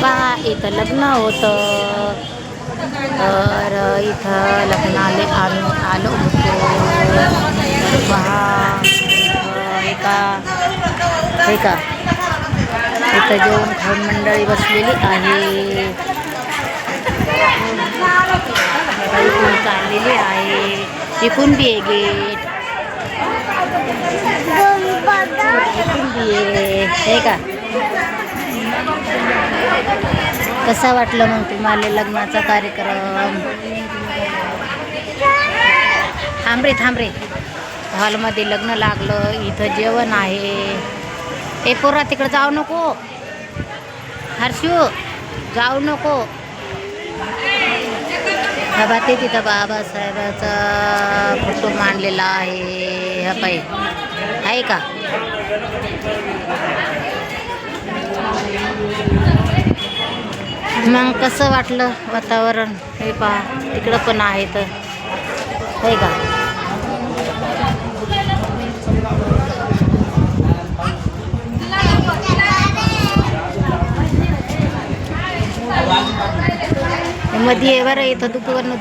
पहा इथं लग्न होतं, तर इथं लग्नाला आम्ही आलो होतो. तर पहा हे का इथं जेवण खाऊन मंडळी बसलेली आहे. इथून चाललेली आहे, इकून बी आहे गेट, इकून बी आहे हे का. कसा वाटलं मग तुम्हाला लग्नाचा कार्यक्रम? थांब रे हॉलमध्ये लग्न लागलं, इथं जेवण आहे. ए पोरा तिकडं जाऊ नको, हर्षू जाऊ नको. बाबा ते तिथं बाबासाहेबाचा फोटो मांडलेला आहे. हा पाय आहे का? मग कसं वाटलं वातावरण? हे पहा तिकडं पण आहे तर आहे का. मध्ये बरं इथं दुकान,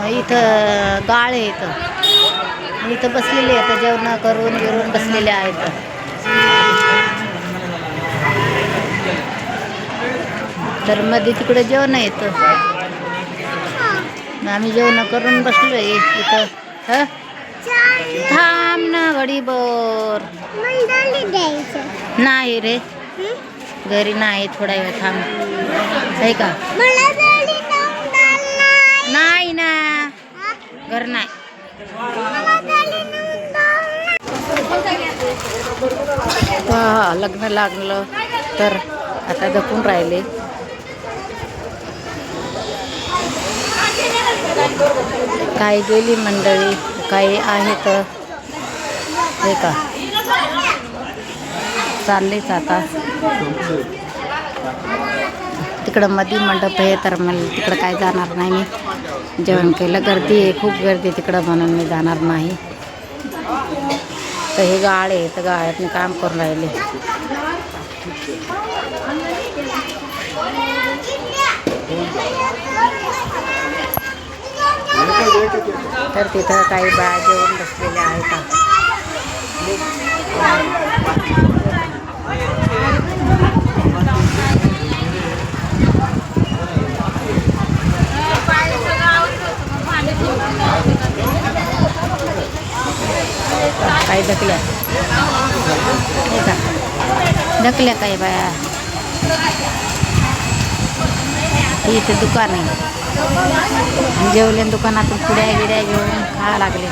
इथं गाळ आहे, इथं बसलेले आहेत, जेवण करून गिरून बसलेले आहेत. तर मध्ये तिकडे जेवण येतं, आम्ही जेवण करून बसलोय इथं. थांब ना घडीभर. नाही रे घरी नाही, थोडा वेळ थांब आहे का. नाही ना घर नाही. हा लग्न लागलं तर आता जपून राहिले. काही गेली मंडळी, काही आहेत हे का. चाललेच आता तिकडं मध्ये मंडप आहे, तर मला तिकडं काय जाणार नाही मी. जेवण केलं, गर्दी आहे, खूप गर्दी तिकडं, म्हणून मी जाणार नाही. तर हे गाळ आहे, तर गाळ्यात मी काम करून राहिले. तर तिथं काही बाया जेवण बसलेल्या आहेत. काही ढकल्या काही बाया. इथे दुकान आहे, जेवले दुकानातून पुड्या गिड्या घेऊन खायला लागले.